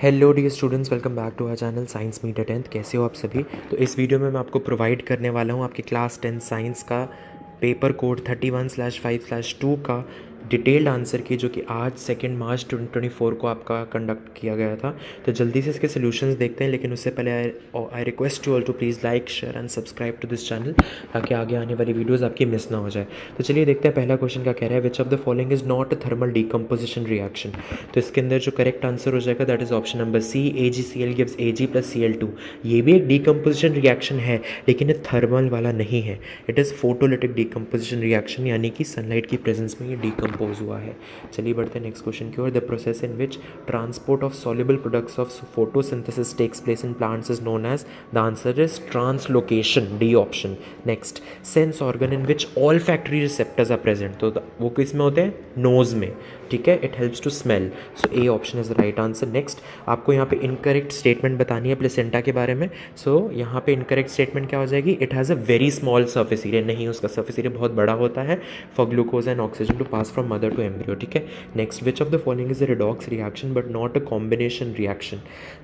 Hello dear students, welcome back to our channel science meter 10th। कैसे हो आप सभी। तो इस वीडियो में मैं आपको प्रोवाइड करने वाला हूँ आपकी क्लास 10 साइंस का पेपर कोड 31/5/2 का डिटेल्ड आंसर की, जो कि आज 2 मार्च 2024 को आपका कंडक्ट किया गया था। तो जल्दी से इसके सोल्यूशंस देखते हैं, लेकिन उससे पहले I request you all to please like, share and subscribe to this channel, ताकि आगे आने वाली वीडियोज़ आपकी मिस ना हो जाए। तो चलिए देखते हैं पहला क्वेश्चन क्या कह रहा है। Which of the following is not a thermal decomposition reaction. तो इसके अंदर जो करेक्ट आंसर हो जाएगा that is option number C, AgCl gives Ag+Cl2। ये भी एक डीकम्पोजिशन रिएक्शन है, लेकिन ये थर्मल वाला नहीं है। It is photolytic decomposition reaction, यानी कि सनलाइट की प्रेजेंस में ये डीकम्पोज हुआ है। चलिए बढ़ते हैं नेक्स्ट क्वेश्चन की ओर। The process in which transport of soluble products of photosynthesis takes place in plants is known as. The answer is translocation, D option. Next, sense organ in which olfactory receptors are present. तो वो किस में होते हैं? Knows में, ठीक है। It helps to smell, so A option is the right answer. Next, आपको यहाँ पे इनकरेक्ट स्टेटमेंट बतानी है प्लेसेंटा के बारे में। सो यहाँ पे इनकरेक्ट स्टेटमेंट क्या हो जाएगी? It has a very small surface area. नहीं, उसका सर्फेस एरिया बहुत बड़ा होता है for glucose and oxygen to pass from mother to embryo, ठीक है। Next, which of the following is a redox reaction but not a combination reaction.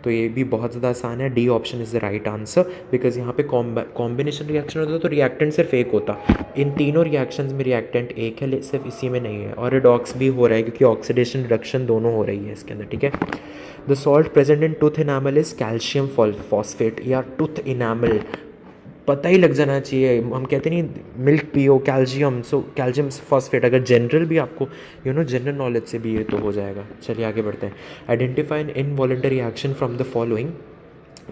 तो ये भी बहुत ज़्यादा आसान है, D option is the right answer, because यहाँ पे कॉम्बिनेशन रिएक्शन होता है तो रिएक्टेंट सिर्फ एक होता। इन तीनों रिएक्शंस में रिएक्टेंट एक है, सिर्फ इसी में नहीं है। और रिडॉक्स भी हो रहा है क्योंकि ऑक्सीडेशन रिडक्शन दोनों हो रही है इसके अंदर, ठीक है। The salt present in tooth enamel is calcium phosphate, या टूथ इनामल पता ही लग जाना चाहिए। हम कहते नहीं मिल्क पियो कैल्शियम, सो कैल्शियम फॉस्फेट। अगर जनरल भी आपको जनरल नॉलेज से भी ये तो हो जाएगा। चलिए आगे बढ़ते हैं। Identify N involuntary action from the following.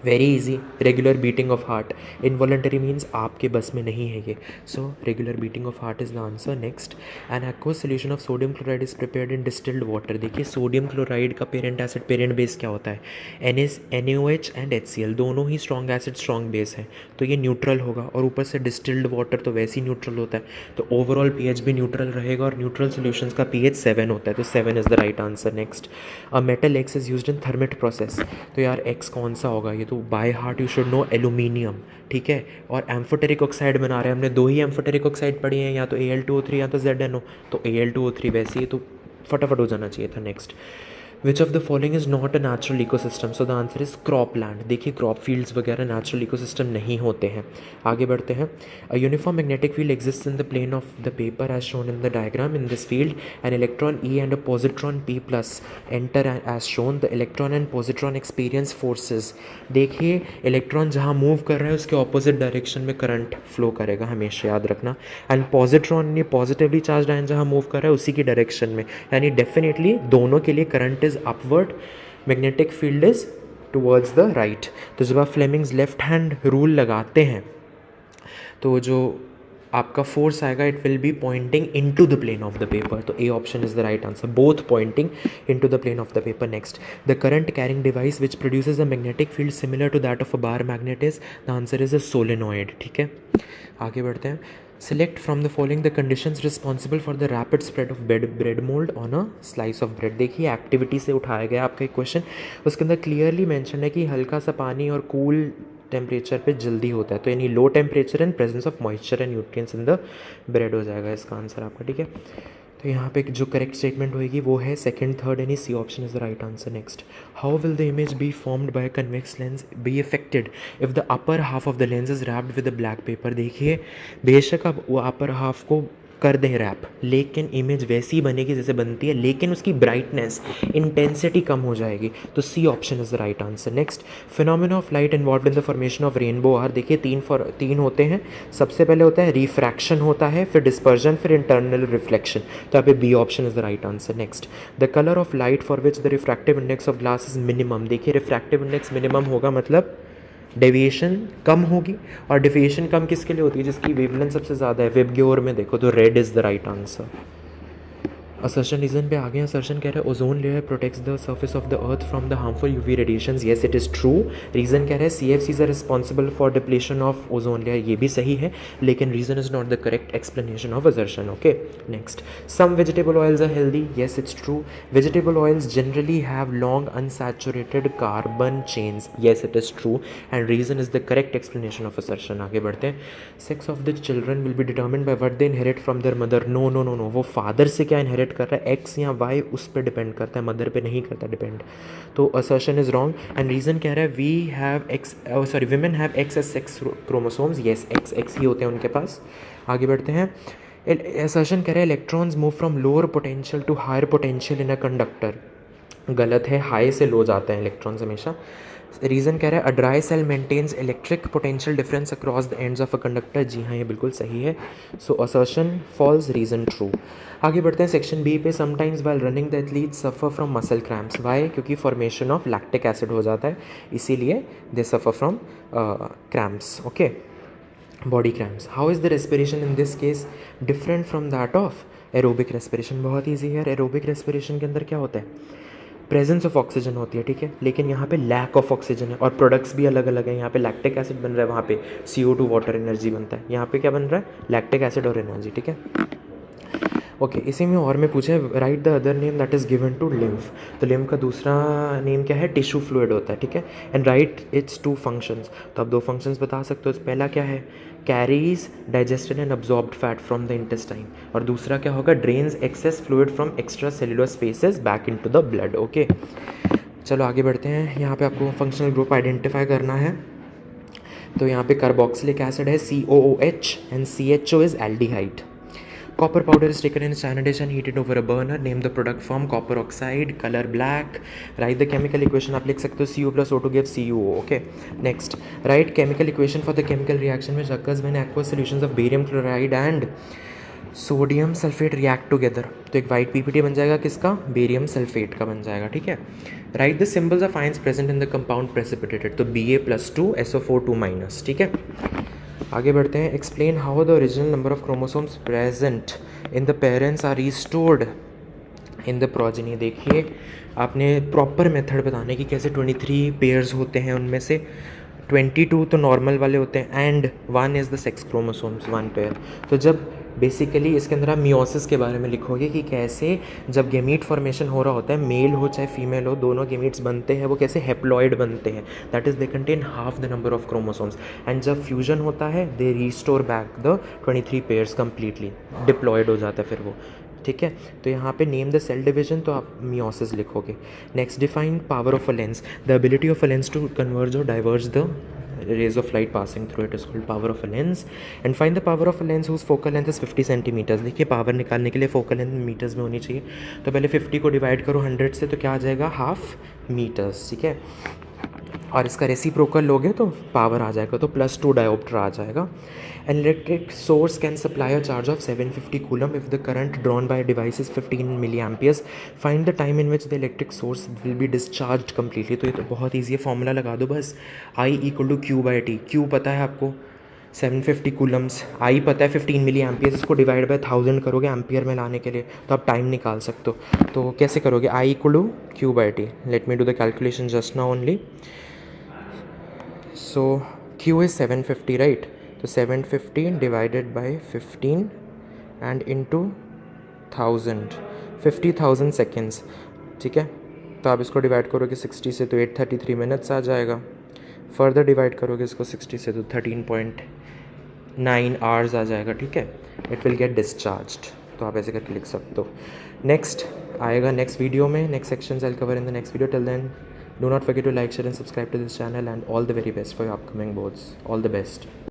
Very easy, regular beating of heart. Involuntary means आपके बस में नहीं है ये, so regular beating of heart is the answer. Next, an aqueous solution of sodium chloride is prepared in distilled water. देखिए sodium chloride का parent acid parent base क्या होता है? NaOH एंड HCl, दोनों ही स्ट्रॉन्ग एसिड स्ट्रॉन्ग बेस है, तो ये neutral होगा। और ऊपर से डिस्टिल्ड वाटर तो वैसे ही न्यूट्रल होता है, तो ओवरऑल pH भी न्यूट्रल रहेगा, और न्यूट्रल सोल्यूशंस का pH 7 होता है, तो 7 is the right answer. Next, a metal X is used in thermite process. तो यार X कौन सा होगा? ये तो by heart you should know, aluminium, ठीक है। और एम्फोटेरिक ऑक्साइड बना रहे हैं, हमने दो ही एम्फोटेरिक ऑक्साइड पढ़ी हैं, या तो Al2O3 या तो ZnO। तो Al2O3 वैसे ही तो फटाफट हो जाना चाहिए था। Next, which of the following is not a natural ecosystem. So the answer is crop land. देखिए क्रॉप फील्ड्स वगैरह नेचुरल इकोसिस्टम नहीं होते हैं। आगे बढ़ते हैं। A uniform magnetic field exist in the plane of the paper as shown in the diagram. In this field an electron E and a positron P plus enter as shown. The electron and positron experience forces. देखिए electron जहाँ move कर रहा है उसके opposite direction में current flow करेगा, हमेशा याद रखना। एंड पॉजिट्रॉन, ये पॉजिटिवली चार्ज आयन जहाँ मूव कर रहा है उसी की डायरेक्शन में, यानी डेफिनेटली दोनों के लिए current is upward, magnetic field is towards the right. तो जब आप फ्लेमिंग्स लेफ्ट हैंड रूल लगाते हैं तो जो आपका फोर्स आएगा it will be pointing into the plane of the paper. तो A option is the right answer, both pointing into the plane of the paper. Next, the current carrying device which produces a magnetic field similar to that of a bar magnet is. The answer is a solenoid, ठीक है। आगे बढ़ते हैं। Select from the following the conditions responsible for the rapid spread of bread mold on a slice of bread। देखिए activity से उठाया गया आपका एक क्वेश्चन, उसके अंदर क्लियरली मेंशन है कि हल्का सा पानी और कूल टेम्परेचर पे जल्दी होता है, तो यानी low temperature and presence of moisture and nutrients in the bread हो जाएगा इसका आंसर आपका, ठीक है। तो यहाँ पे जो करेक्ट स्टेटमेंट होएगी वो है सेकंड, थर्ड, यानी C option is the right answer. Next, how will the image be formed by convex lens be affected if the upper half of the lens is wrapped with a black paper. देखिए बेशक आप वो upper half को कर दें rap, लेकिन image वैसी ही बनेगी जैसे बनती है, लेकिन उसकी ब्राइटनेस, इंटेंसिटी कम हो जाएगी, तो C option is the right answer. Next, phenomena of light involve in the formation of rainbow are. देखिए तीन होते हैं। सबसे पहले होता है रिफ्रैक्शन होता है, फिर डिस्पर्जन, फिर इंटरनल रिफ्लेक्शन। तो यहाँ पे B option is the right answer. Next, the colour of light for which the refractive index of glass is minimum. देखिए रिफ्रैक्टिव इंडेक्स मिनिमम होगा मतलब डेविएशन कम होगी, और डेविएशन कम किसके लिए होती है? जिसकी वेवलेंथ सबसे ज़्यादा है। वेबग्योर में देखो तो red is the right answer. Assertion reason पे आ गए। असर्शन कह रहा है ozone layer protects the surface of the earth from the harmful UV radiations. Yes it is true. Reason कह रहा है CFCs are responsible for depletion of ozone layer. ये भी सही है, लेकिन reason is not the correct explanation of assertion, okay. Next, some vegetable oils are healthy. Yes it's true. Vegetable oils generally have long unsaturated carbon chains. Yes it is true, and reason is the correct explanation of assertion. आगे बढ़ते हैं। Sex of the children will be determined by what they inherit from their mother. No no no no, वो father से क्या inherit reflect कर रहा है, x या वाई उस पर डिपेंड करता है, मदर पे नहीं करता डिपेंड। तो assertion is wrong and reason कह रहा है we have X sorry women have X S sex chromosomes, yes X ही होते हैं उनके पास। आगे बढ़ते हैं। असर्शन कह रहा है electrons move from lower potential to higher potential in a conductor, गलत है, हाई से लो जाते हैं इलेक्ट्रॉन्स हमेशा। रीज़न कह रहा है a dry cell maintains electric potential difference across the ends of a conductor, जी हाँ ये बिल्कुल सही है। So assertion false, reason true. आगे बढ़ते हैं सेक्शन बी पे। Sometimes while running the athletes suffer from muscle cramps, why? क्योंकि फॉर्मेशन ऑफ लैक्टिक एसिड हो जाता है, इसीलिए they suffer from cramps, okay, body cramps. How is the respiration in this case different from that of aerobic respiration? बहुत easy है। Aerobic respiration के अंदर क्या होता है? प्रेजेंस ऑफ ऑक्सीजन होती है, ठीक है, लेकिन यहाँ पे लैक ऑफ ऑक्सीजन है और प्रोडक्ट्स भी अलग अलग हैं। यहाँ पे लैक्टिक एसिड बन रहा है, वहाँ पे CO2 वाटर एनर्जी बनता है, यहाँ पे क्या बन रहा है? लैक्टिक एसिड और एनर्जी, ठीक है, ओके। इसी में और में पूछे write the other name that is given to lymph, तो लिम्फ का दूसरा नेम क्या है? टिश्यू फ्लूइड होता है, ठीक है, एंड राइट इट्स 2 फंक्शंस, तो आप 2 फंक्शंस बता सकते हो। पहला क्या है? Carries digested and absorbed fat from the intestine, और दूसरा क्या होगा? Drains access fluid from extra cellular spaces back into the blood, okay. चलो आगे बढ़ते हैं। यहाँ पे आपको फंक्शनल ग्रुप आइडेंटिफाई करना है, तो यहाँ पे कार्बोक्सिलिक एसिड है COOH and CHO is aldehyde. Copper powder is taken in cyanidation, heated over a burner. Name the product form. Copper oxide, color black. Write the chemical equation. आप लिख सकते हो CO plus O2 gives CuO. Okay. Next, write chemical equation for the chemical reaction which occurs when aqueous solutions of barium chloride and sodium sulphate react together. तो एक white PPT बन जाएगा किसका? Barium sulphate का बन जाएगा, ठीक है। Write the symbols of ions present in the compound precipitated, तो Ba+2 SO4 2-, ठीक है। आगे बढ़ते हैं। Explain how the original number of chromosomes present in the parents are restored in the progeny. देखिए आपने प्रॉपर मेथड बताने की कैसे 23 पेयर्स होते हैं, उनमें से 22 तो नॉर्मल वाले होते हैं and 1 is the sex chromosomes, 1 pair. तो जब बेसिकली इसके अंदर आप मियोसिस के बारे में लिखोगे कि कैसे जब गेमीट फॉर्मेशन हो रहा होता है, मेल हो चाहे फीमेल हो, दोनों गेमीट्स बनते हैं, वो कैसे हेप्लॉइड बनते हैं, that is they contain half the number of chromosomes, and जब फ्यूजन होता है they restore back the 23 pairs completely, diploid हो जाता है फिर वो, ठीक है। तो यहाँ पे नेम द सेल डिवीजन, तो आप मियोसिस लिखोगे। Next, define power of a lens, the ability of a lens to converge or diverge the rays of light passing through it is called power of a lens. And find the power of a lens whose focal length is 50 centimeters. देखिए power निकालने के लिए focal length metres में होनी चाहिए, तो पहले 50 को डिवाइड करो 100 से, तो क्या आ जाएगा? हाफ मीटर्स, ठीक है। और इसका रेसिप्रोकल लोगे तो पावर आ जाएगा, तो +2 डायोप्टर आ जाएगा। An electric source can supply a charge of 750 coulomb if the current drawn by a device is 15 milliamperes. Find the time in which the electric source will be discharged completely. तो ये तो बहुत easy है, formula लगा दो बस, I = Q/T। Q पता है आपको 750 कूलम्स, I पता है 15 मिली एम्पियर्स, इसको डिवाइड बाय 1000 करोगे एम्पियर में लाने के लिए, तो आप टाइम निकाल सकते हो। तो कैसे करोगे? I = Q/T। Let me do the calculation just now only. So Q is 750, right, तो 750 divided by 15 and into 1000, 50,000 seconds, ठीक है। तो आप इसको डिवाइड करोगे 60 से तो 833 मिनट्स आ जाएगा। फर्दर डिवाइड करोगे इसको 60 से तो 13.9 आवर्स आ जाएगा, ठीक है। इट विल गेट डिस्चार्ज्ड, तो आप ऐसे करके लिख सकते हो। नेक्स्ट आएगा नेक्स्ट वीडियो में, next sections I will cover in the next video. Till then do not forget to like, share and subscribe to this channel, and all the very best for your upcoming boards. All the best.